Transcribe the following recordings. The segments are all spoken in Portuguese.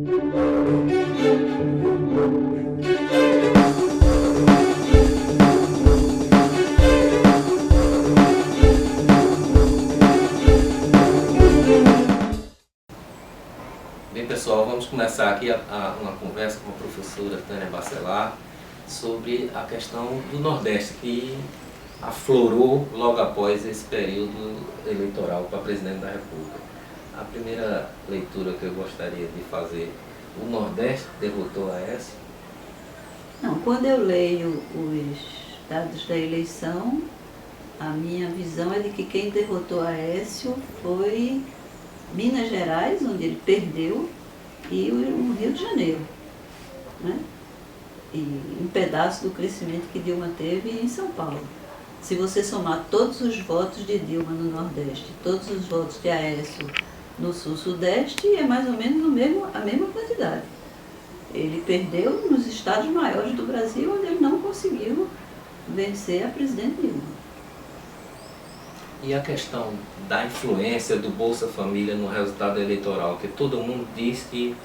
Bem, pessoal, vamos começar aqui uma conversa com a professora Tânia Bacelar sobre a questão do Nordeste, que aflorou logo após esse período eleitoral para presidente da República. A primeira leitura que eu gostaria de fazer: o Nordeste derrotou Aécio? Não, quando eu leio os dados da eleição, a minha visão é de que quem derrotou Aécio foi Minas Gerais, onde ele perdeu, e o Rio de Janeiro, né? E um pedaço do crescimento que Dilma teve em São Paulo. Se você somar todos os votos de Dilma no Nordeste, todos os votos de Aécio no Sul-Sudeste, é mais ou menos a mesma quantidade. Ele perdeu nos estados maiores do Brasil, onde ele não conseguiu vencer a presidente Dilma. E a questão da influência do Bolsa Família no resultado eleitoral, que todo mundo diz que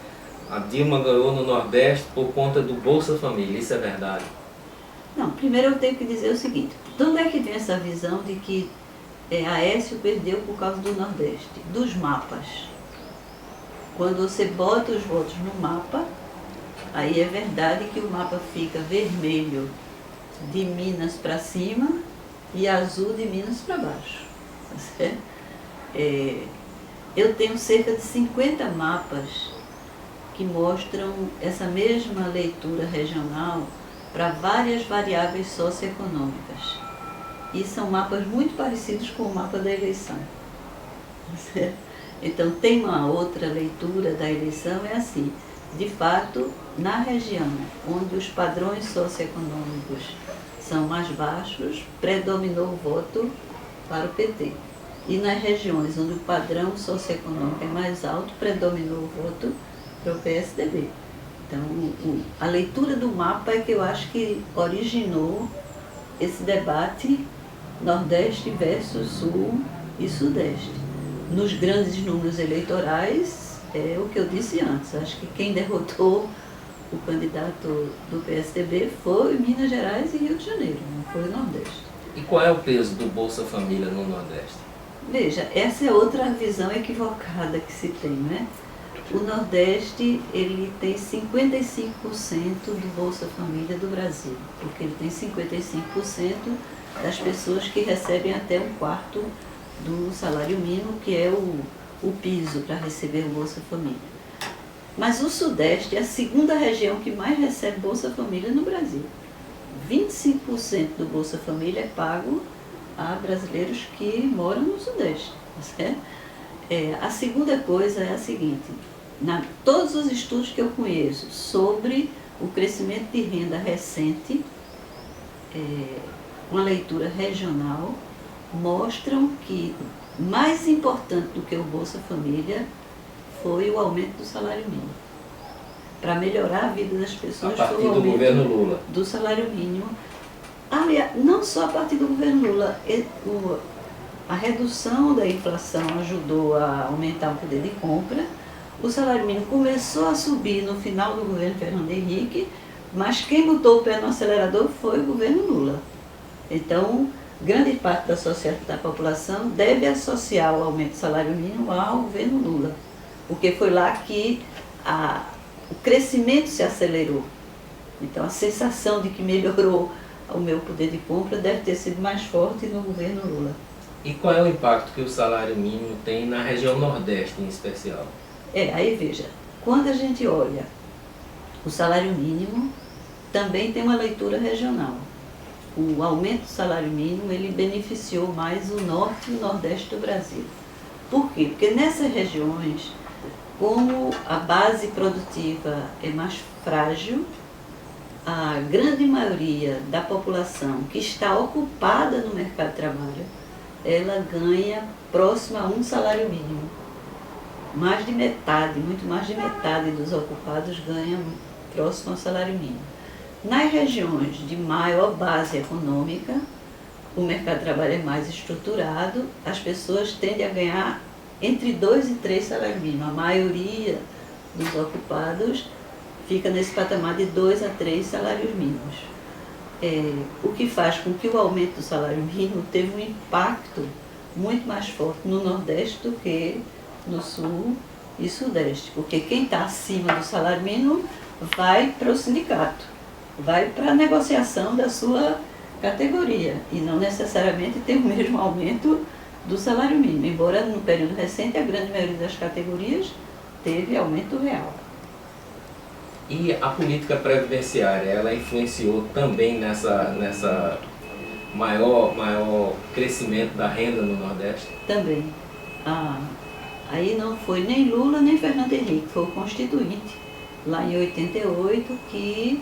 a Dilma ganhou no Nordeste por conta do Bolsa Família, isso é verdade? Não, primeiro eu tenho que dizer o seguinte: de onde é que vem essa visão de que Aécio perdeu por causa do Nordeste? Dos mapas. Quando você bota os votos no mapa, aí é verdade que o mapa fica vermelho de Minas para cima e azul de Minas para baixo. Eu tenho cerca de 50 mapas que mostram essa mesma leitura regional para várias variáveis socioeconômicas. E são mapas muito parecidos com o mapa da eleição. Então, tem uma outra leitura da eleição, é assim: de fato, na região onde os padrões socioeconômicos são mais baixos, predominou o voto para o PT. E nas regiões onde o padrão socioeconômico é mais alto, predominou o voto para o PSDB. Então, a leitura do mapa é que eu acho que originou esse debate Nordeste versus Sul e Sudeste. Nos grandes números eleitorais, é o que eu disse antes: acho que quem derrotou o candidato do PSDB foi Minas Gerais e Rio de Janeiro, não foi o Nordeste. E qual é o peso do Bolsa Família no Nordeste? Veja, essa é outra visão equivocada que se tem, né? O Nordeste, ele tem 55% do Bolsa Família do Brasil, porque ele tem 55% das pessoas que recebem até 1/4 do salário mínimo, que é o piso para receber o Bolsa Família. Mas o Sudeste é a segunda região que mais recebe Bolsa Família no Brasil. 25% do Bolsa Família é pago a brasileiros que moram no Sudeste. Certo? A segunda coisa é a seguinte: todos os estudos que eu conheço sobre o crescimento de renda recente, uma leitura regional, mostram que mais importante do que o Bolsa Família foi o aumento do salário mínimo. Para melhorar a vida das pessoas, a partir foi o do aumento governo Lula. Do salário mínimo. Aliás, não só a partir do governo Lula, a redução da inflação ajudou a aumentar o poder de compra. O salário mínimo começou a subir no final do governo Fernando Henrique, mas quem botou o pé no acelerador foi o governo Lula. Então, grande parte da população deve associar o aumento do salário mínimo ao governo Lula, porque foi lá que o crescimento se acelerou. Então, a sensação de que melhorou o meu poder de compra deve ter sido mais forte no governo Lula. E qual é o impacto que o salário mínimo tem na região Nordeste, em especial? Aí veja, quando a gente olha o salário mínimo, também tem uma leitura regional. O aumento do salário mínimo, ele beneficiou mais o Norte e o Nordeste do Brasil. Por quê? Porque nessas regiões, como a base produtiva é mais frágil, a grande maioria da população que está ocupada no mercado de trabalho, ela ganha próximo a um salário mínimo. Mais de metade, muito mais de metade dos ocupados ganham próximo ao salário mínimo. Nas regiões de maior base econômica, o mercado de trabalho é mais estruturado, as pessoas tendem a ganhar entre 2 e 3 salários mínimos. A maioria dos ocupados fica nesse patamar de 2 a 3 salários mínimos. O que faz com que o aumento do salário mínimo teve um impacto muito mais forte no Nordeste do que no Sul e Sudeste, porque quem está acima do salário mínimo vai para o sindicato, vai para a negociação da sua categoria e não necessariamente tem o mesmo aumento do salário mínimo, embora no período recente a grande maioria das categorias teve aumento real. E a política previdenciária, ela influenciou também nessa maior crescimento da renda no Nordeste? Também. Aí não foi nem Lula nem Fernando Henrique, foi o Constituinte, lá em 88, que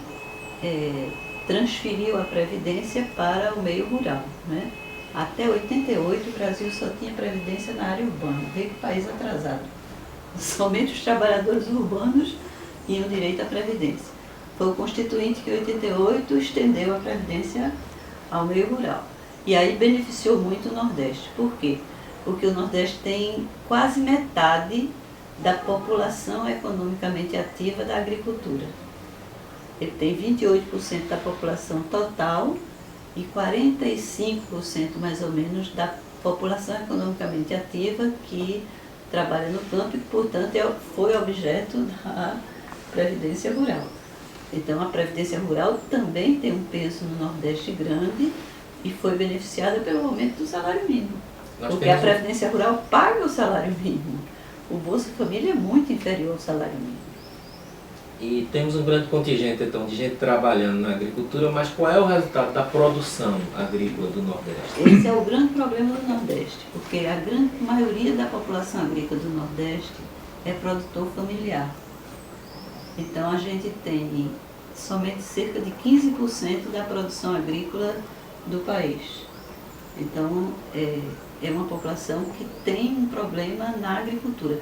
transferiu a Previdência para o meio rural, né? Até 88 o Brasil só tinha Previdência na área urbana, veio que país atrasado. Somente os trabalhadores urbanos tinham direito à Previdência. Foi o Constituinte que em 88 estendeu a Previdência ao meio rural. E aí beneficiou muito o Nordeste. Por quê? Porque o Nordeste tem quase metade da população economicamente ativa da agricultura. Ele tem 28% da população total e 45% mais ou menos da população economicamente ativa que trabalha no campo e, portanto, foi objeto da Previdência Rural. Então, a Previdência Rural também tem um peso no Nordeste grande e foi beneficiada pelo aumento do salário mínimo. Porque a Previdência Rural paga o salário mínimo. O Bolsa Família é muito inferior ao salário mínimo. E temos um grande contingente, então, de gente trabalhando na agricultura, mas qual é o resultado da produção agrícola do Nordeste? Esse é o grande problema do Nordeste, porque a grande maioria da população agrícola do Nordeste é produtor familiar. Então, a gente tem somente cerca de 15% da produção agrícola do país. Então, é uma população que tem um problema na agricultura.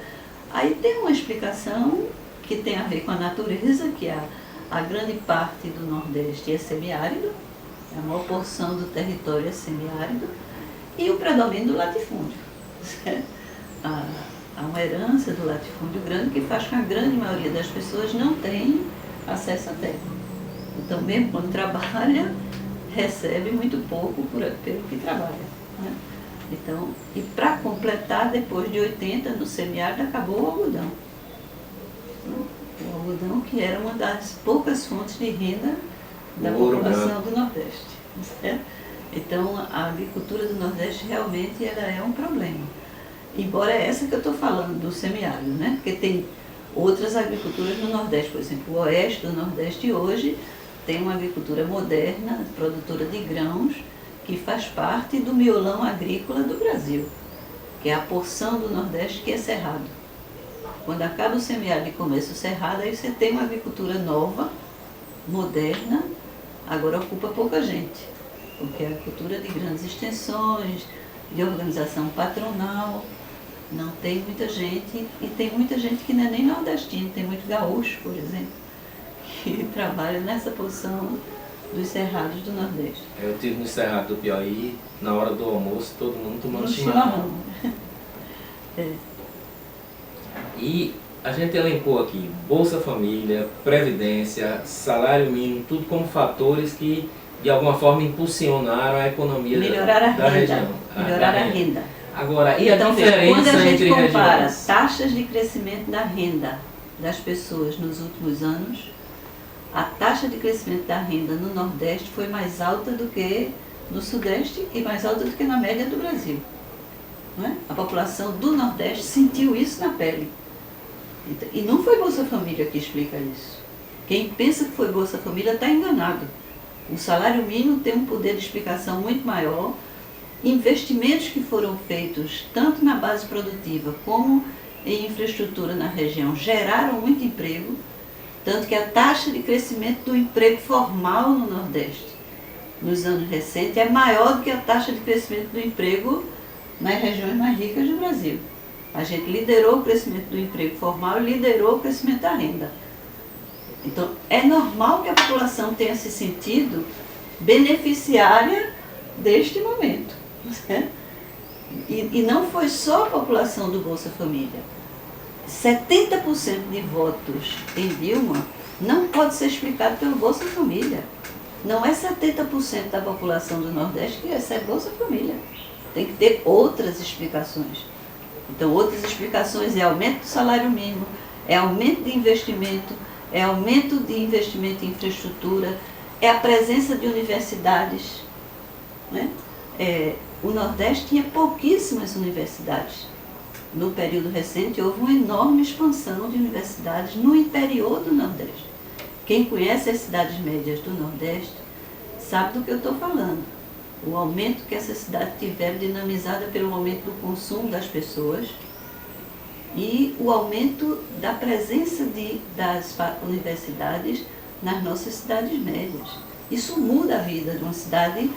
Aí tem uma explicação que tem a ver com a natureza, que a grande parte do Nordeste é semiárido, a maior porção do território é semiárido, e o predomínio do latifúndio. Há uma herança do latifúndio grande que faz com que a grande maioria das pessoas não tenha acesso à terra. Então, mesmo quando trabalha, recebe muito pouco pelo que trabalha, né? Então, e para completar, depois de 80, no semiárido, acabou o algodão. O algodão que era uma das poucas fontes de renda da população do Nordeste. Certo? Então, a agricultura do Nordeste realmente ela é um problema. Embora é essa que eu estou falando, do semiárido, né? Porque tem outras agriculturas no Nordeste, por exemplo, o oeste do Nordeste hoje tem uma agricultura moderna, produtora de grãos, que faz parte do miolão agrícola do Brasil, que é a porção do Nordeste que é cerrado. Quando acaba o semiárido e começa o cerrado, aí você tem uma agricultura nova, moderna, agora ocupa pouca gente, porque é a agricultura de grandes extensões, de organização patronal, não tem muita gente, e tem muita gente que não é nem nordestino, tem muito gaúcho, por exemplo, que trabalha nessa porção dos cerrados do Nordeste. Eu estive no Cerrado do Piauí, na hora do almoço, todo mundo tomando chimarrão. E a gente elencou aqui Bolsa Família, Previdência, salário mínimo, tudo como fatores que de alguma forma impulsionaram a economia da região. Melhorar a renda. Agora, e então, a diferença quando a gente entre compara regiões? taxas de crescimento da renda das pessoas nos últimos anos, a taxa de crescimento da renda no Nordeste foi mais alta do que no Sudeste e mais alta do que na média do Brasil. Não é? A população do Nordeste sentiu isso na pele. E não foi Bolsa Família que explica isso. Quem pensa que foi Bolsa Família está enganado. O salário mínimo tem um poder de explicação muito maior. Investimentos que foram feitos tanto na base produtiva como em infraestrutura na região geraram muito emprego, tanto que a taxa de crescimento do emprego formal no Nordeste nos anos recentes é maior do que a taxa de crescimento do emprego nas regiões mais ricas do Brasil. A gente liderou o crescimento do emprego formal e liderou o crescimento da renda. Então, é normal que a população tenha se sentido beneficiária deste momento. Né? E não foi só a população do Bolsa Família. 70% de votos em Dilma não pode ser explicado pelo Bolsa Família. Não é 70% da população do Nordeste que recebe Bolsa Família. Tem que ter outras explicações. Então, outras explicações é aumento do salário mínimo, é aumento de investimento, é aumento de investimento em infraestrutura, é a presença de universidades, né? O Nordeste tinha pouquíssimas universidades. No período recente, houve uma enorme expansão de universidades no interior do Nordeste. Quem conhece as cidades médias do Nordeste sabe do que eu estou falando. O aumento que essas cidades tiveram, dinamizada pelo aumento do consumo das pessoas e o aumento da presença das universidades nas nossas cidades médias. Isso muda a vida de uma cidade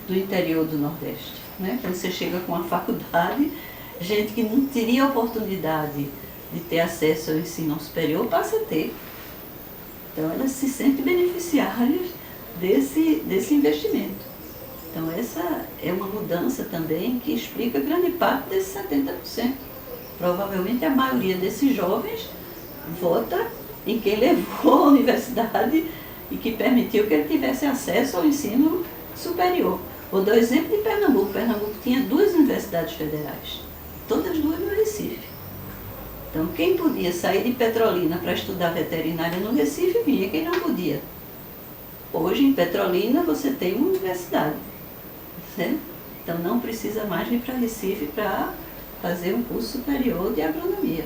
do interior do Nordeste, né? Quando você chega com a faculdade, gente que não teria oportunidade de ter acesso ao ensino superior passa a ter. Então, elas se sentem beneficiárias desse investimento. Então, essa é uma mudança também que explica grande parte desses 70%. Provavelmente a maioria desses jovens vota em quem levou à universidade e que permitiu que ele tivesse acesso ao ensino superior. Vou dar o exemplo de Pernambuco. Pernambuco tinha 2 universidades federais, todas 2 no Recife. Então, quem podia sair de Petrolina para estudar veterinária no Recife, vinha. Quem não podia. Hoje, em Petrolina, você tem uma universidade, né? Então, não precisa mais vir para Recife para fazer um curso superior de agronomia.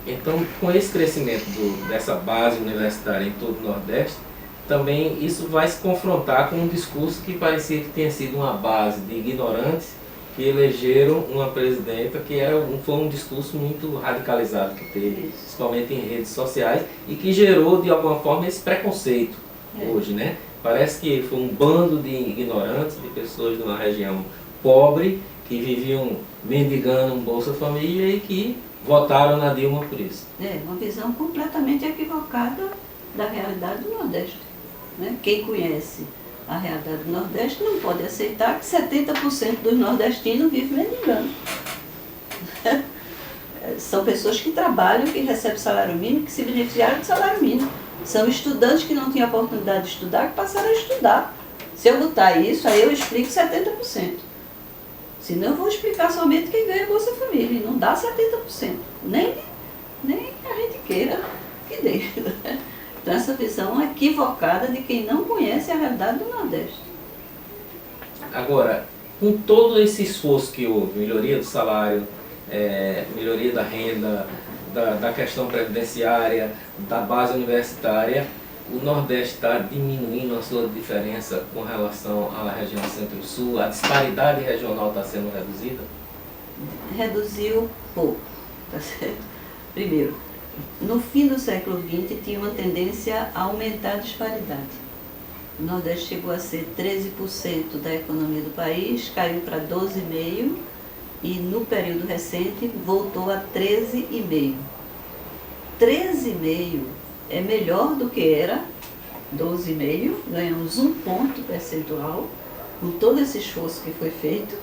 Então, com esse crescimento dessa base universitária em todo o Nordeste, também isso vai se confrontar com um discurso que parecia que tinha sido uma base de ignorantes que elegeram uma presidenta que foi um discurso muito radicalizado que teve, principalmente em redes sociais, e que gerou, de alguma forma, esse preconceito hoje, né? Parece que foi um bando de ignorantes, de pessoas de uma região pobre, que viviam mendigando um Bolsa Família e que votaram na Dilma por isso. Uma visão completamente equivocada da realidade do Nordeste, né? Quem conhece a realidade do Nordeste não pode aceitar que 70% dos nordestinos vivem mendigando. São pessoas que trabalham, que recebem salário mínimo, que se beneficiaram do salário mínimo. São estudantes que não tinham oportunidade de estudar, que passaram a estudar. Se eu botar isso, aí eu explico 70%. Senão eu vou explicar somente quem ganha Bolsa Família. E não dá 70%. Nem a gente queira que dê. Então, essa visão equivocada de quem não conhece a realidade do Nordeste. Agora, com todo esse esforço que houve, melhoria do salário, melhoria da renda, da questão previdenciária, da base universitária, o Nordeste está diminuindo a sua diferença com relação à região Centro-Sul? A disparidade regional está sendo reduzida? Reduziu pouco, tá certo? Primeiro, no fim do século XX tinha uma tendência a aumentar a disparidade. O Nordeste chegou a ser 13% da economia do país, caiu para 12,5% e no período recente voltou a 13,5%. 13,5% é melhor do que era 12,5%, ganhamos 1 ponto percentual com todo esse esforço que foi feito,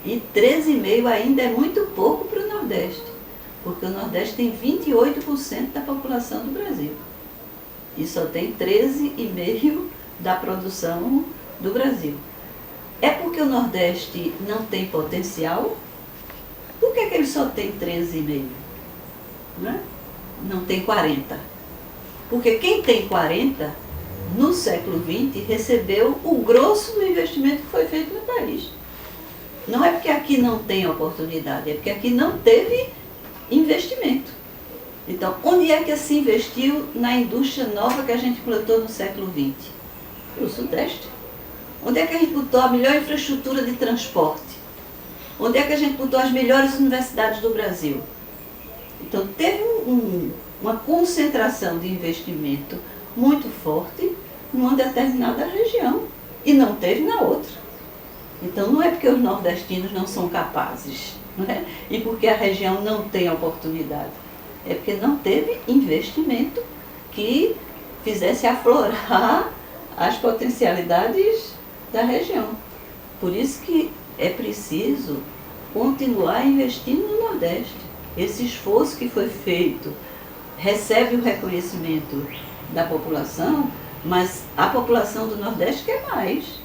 e 13,5% ainda é muito pouco para o Nordeste, porque o Nordeste tem 28% da população do Brasil e só tem 13,5% da produção do Brasil. É porque o Nordeste não tem potencial? Por que ele só tem 13,5%? Né? Não tem 40%. Porque quem tem 40%, no século XX, recebeu o grosso do investimento que foi feito no país. Não é porque aqui não tem oportunidade, é porque aqui não teve investimento. Então, onde é que se investiu na indústria nova que a gente plantou no século XX? No Sudeste. Onde é que a gente botou a melhor infraestrutura de transporte? Onde é que a gente botou as melhores universidades do Brasil? Então, teve uma concentração de investimento muito forte numa determinada região e não teve na outra. Então, não é porque os nordestinos não são capazes, não é? E porque a região não tem oportunidade. É porque não teve investimento que fizesse aflorar as potencialidades da região. Por isso que é preciso continuar investindo no Nordeste. esse esforço que foi feito recebe o reconhecimento da população, mas a população do Nordeste quer mais.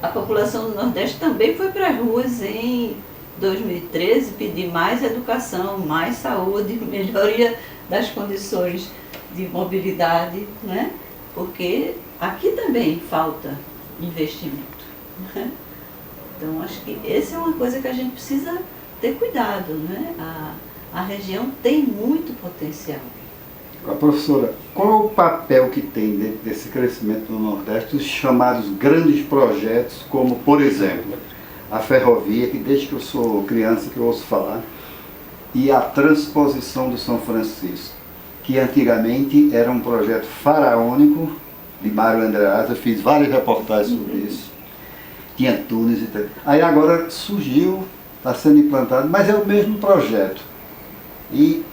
A população do Nordeste também foi para as ruas em 2013 pedir mais educação, mais saúde, melhoria das condições de mobilidade, né? Porque aqui também falta investimento, né? Então, acho que essa é uma coisa que a gente precisa ter cuidado, né? A região tem muito potencial. Professora, qual é o papel que tem dentro desse crescimento do Nordeste os chamados grandes projetos, como, por exemplo, a ferrovia, que desde que eu sou criança que eu ouço falar, e a transposição do São Francisco, que antigamente era um projeto faraônico de Mário Andreasa, eu fiz várias reportagens sobre isso, tinha túneis e tal. Aí agora surgiu, está sendo implantado, mas é o mesmo projeto. E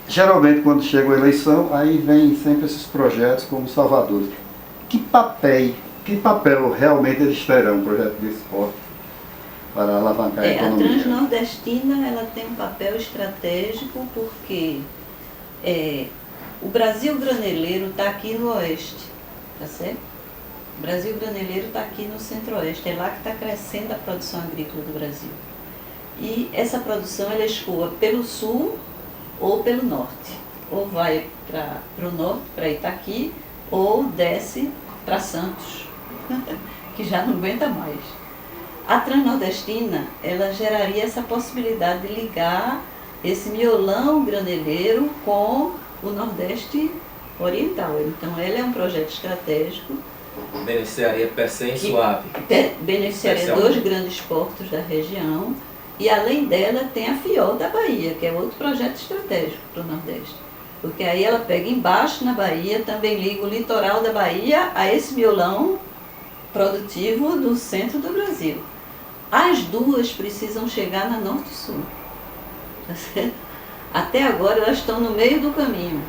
geralmente quando chega a eleição, aí vem sempre esses projetos como Salvador. Que papel realmente eles terão, um projeto desse porte, para alavancar a economia? A Transnordestina, ela tem um papel estratégico porque o Brasil graneleiro está aqui no oeste, tá certo? O Brasil graneleiro está aqui no centro-oeste, é lá que está crescendo a produção agrícola do Brasil. E essa produção ela escoa pelo sul ou pelo norte. Ou vai para o norte, para Itaqui, ou desce para Santos, que já não aguenta mais. A Transnordestina, ela geraria essa possibilidade de ligar esse miolão graneleiro com o Nordeste Oriental. Então, ela é um projeto estratégico. Beneficiaria Pecém e Suape. Beneficiaria dois grandes portos da região. E, além dela, tem a FIOL da Bahia, que é outro projeto estratégico para o Nordeste. Porque aí ela pega embaixo na Bahia, também liga o litoral da Bahia a esse miolão produtivo do centro do Brasil. As duas precisam chegar na Norte e Sul. Tá certo? Até agora elas estão no meio do caminho.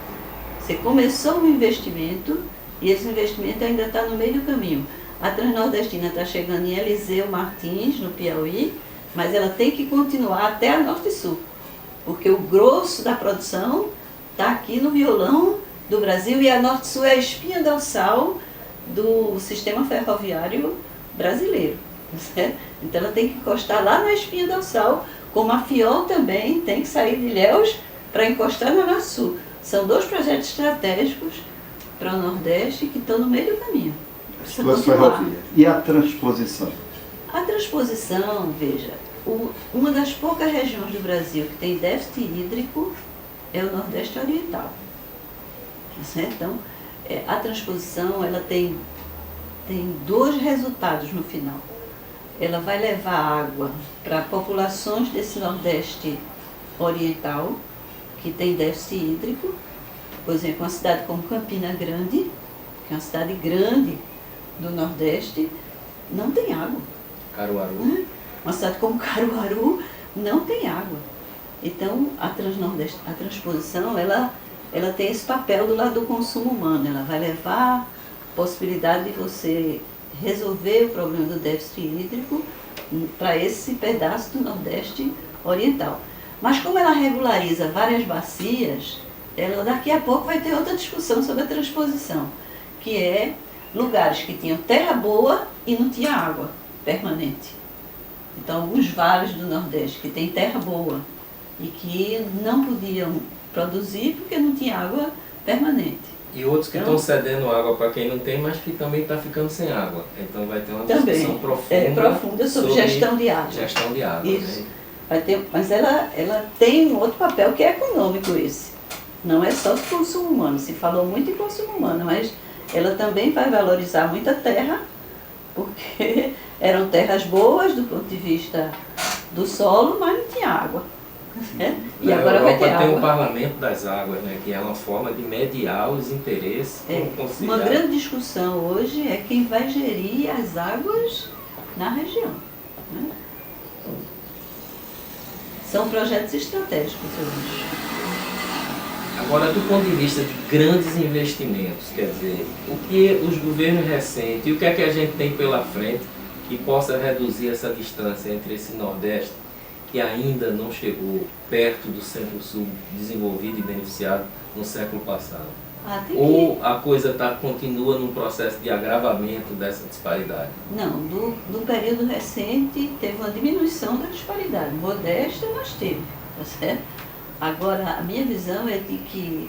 Você começou um investimento e esse investimento ainda está no meio do caminho. A Transnordestina está chegando em Eliseu Martins, no Piauí, mas ela tem que continuar até a Norte e Sul, porque o grosso da produção está aqui no violão do Brasil e a Norte e Sul é a espinha dorsal do sistema ferroviário brasileiro. Certo? Então ela tem que encostar lá na espinha dorsal, como a FIOL também tem que sair de Ilhéus para encostar na Norte e Sul. São dois projetos estratégicos para o Nordeste que estão no meio do caminho. E a transposição? A transposição, veja, uma das poucas regiões do Brasil que tem déficit hídrico é o Nordeste Oriental. Certo? Então, a transposição ela tem dois resultados no final. Ela vai levar água para populações desse Nordeste Oriental, que tem déficit hídrico. Por exemplo, uma cidade como Campina Grande, que é uma cidade grande do Nordeste, não tem água. Caruaru. Uma cidade como Caruaru não tem água. Então, a transposição, ela tem esse papel do lado do consumo humano. Ela vai levar a possibilidade de você resolver o problema do déficit hídrico para esse pedaço do Nordeste Oriental. Mas como ela regulariza várias bacias, ela daqui a pouco vai ter outra discussão sobre a transposição, que é lugares que tinham terra boa e não tinha água permanente. Então, alguns vales do Nordeste que têm terra boa e que não podiam produzir porque não tinha água permanente. E outros que estão cedendo água para quem não tem, mas que também está ficando sem água. Então vai ter uma discussão profunda sobre gestão de água. Gestão de água. Isso. Né? Vai ter, mas ela tem um outro papel que é econômico esse. Não é só de consumo humano. Se falou muito em consumo humano, mas ela também vai valorizar muita terra, porque eram terras boas do ponto de vista do solo, mas não tinha água. E agora vai ter água. Tem o Parlamento das Águas, né, que é uma forma de mediar os interesses. Uma grande discussão hoje é quem vai gerir as águas na região. Né? São projetos estratégicos hoje. Agora, do ponto de vista de grandes investimentos, quer dizer, o que os governos recentes e o que é que a gente tem pela frente que possa reduzir essa distância entre esse Nordeste que ainda não chegou perto do Centro-Sul desenvolvido e beneficiado no século passado? Ou a coisa continua num processo de agravamento dessa disparidade? Não, do período recente teve uma diminuição da disparidade. Modéstia, mas teve, tá certo? Agora, a minha visão é de que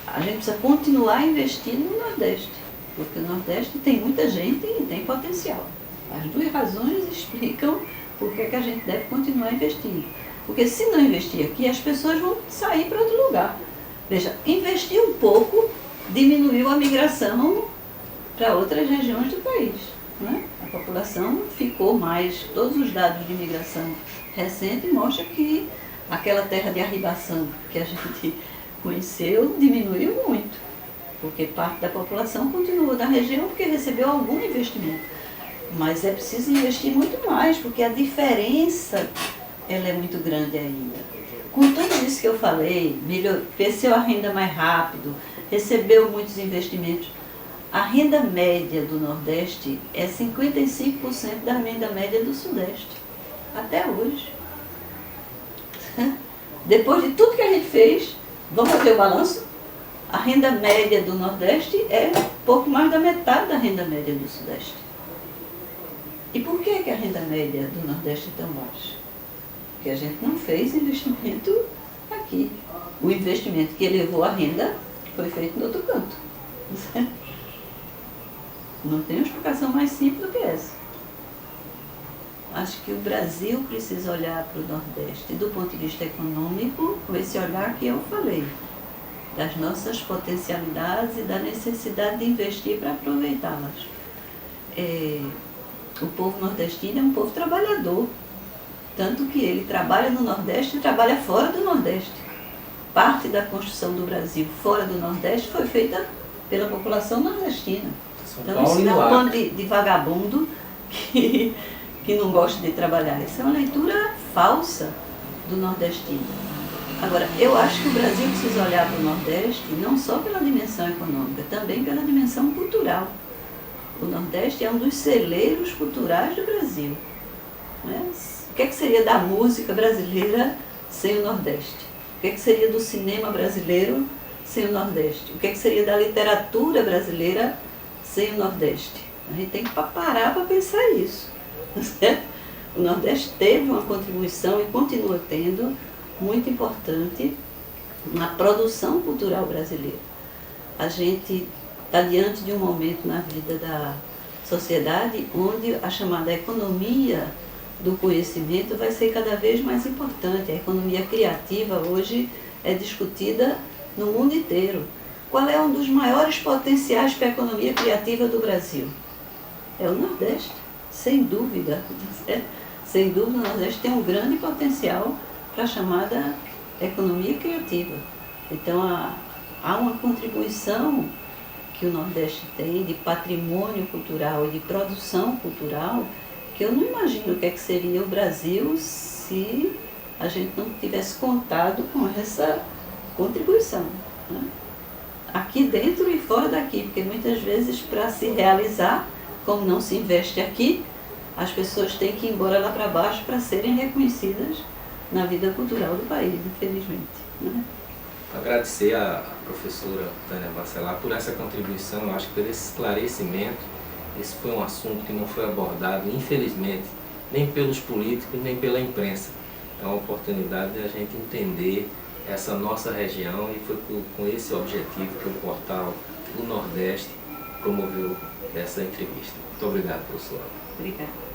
a gente precisa continuar investindo no Nordeste, porque o Nordeste tem muita gente e tem potencial. As duas razões explicam por que a gente deve continuar investindo. Porque se não investir aqui, as pessoas vão sair para outro lugar. Veja, investir um pouco diminuiu a migração para outras regiões do país, né? A população ficou mais, todos os dados de migração recente mostram que aquela terra de arribação que a gente conheceu diminuiu muito, porque parte da população continuou na região porque recebeu algum investimento. Mas é preciso investir muito mais, porque a diferença ela é muito grande ainda. Com tudo isso que eu falei, cresceu a renda mais rápido, recebeu muitos investimentos. A renda média do Nordeste é 55% da renda média do Sudeste, até hoje. Depois de tudo que a gente fez, vamos fazer o balanço? A renda média do Nordeste é pouco mais da metade da renda média do Sudeste. E por que a renda média do Nordeste é tão baixa? Porque a gente não fez investimento aqui. O investimento que elevou a renda foi feito no outro canto. Não tem uma explicação mais simples do que essa. Acho que o Brasil precisa olhar para o Nordeste do ponto de vista econômico, com esse olhar que eu falei, das nossas potencialidades e da necessidade de investir para aproveitá-las. O povo nordestino é um povo trabalhador, tanto que ele trabalha no Nordeste e trabalha fora do Nordeste. Parte da construção do Brasil fora do Nordeste foi feita pela população nordestina. Então isso não é um bando de vagabundo que não gosta de trabalhar. Isso é uma leitura falsa do nordestino. Agora, eu acho que o Brasil precisa olhar para o Nordeste não só pela dimensão econômica, também pela dimensão cultural. O Nordeste é um dos celeiros culturais do Brasil. Né? O que seria da música brasileira sem o Nordeste? O que seria do cinema brasileiro sem o Nordeste? O que seria da literatura brasileira sem o Nordeste? A gente tem que parar para pensar isso. Certo? O Nordeste teve uma contribuição e continua tendo muito importante na produção cultural brasileira. A gente está diante de um momento na vida da sociedade onde a chamada economia do conhecimento vai ser cada vez mais importante. A economia criativa hoje é discutida no mundo inteiro. Qual é um dos maiores potenciais para a economia criativa do Brasil? É o Nordeste, sem dúvida. Sem dúvida, o Nordeste tem um grande potencial para a chamada economia criativa. Então, há uma contribuição que o Nordeste tem de patrimônio cultural e de produção cultural que eu não imagino o que seria o Brasil se a gente não tivesse contado com essa contribuição, né? Aqui dentro e fora daqui, porque muitas vezes para se realizar, como não se investe aqui, as pessoas têm que ir embora lá para baixo para serem reconhecidas na vida cultural do país, infelizmente, né? Agradecer à professora Tânia Bacelar por essa contribuição, eu acho que por esse esclarecimento. Esse foi um assunto que não foi abordado, infelizmente, nem pelos políticos, nem pela imprensa. É uma oportunidade de a gente entender essa nossa região e foi com esse objetivo que o portal do Nordeste promoveu essa entrevista. Muito obrigado, professora. Obrigada.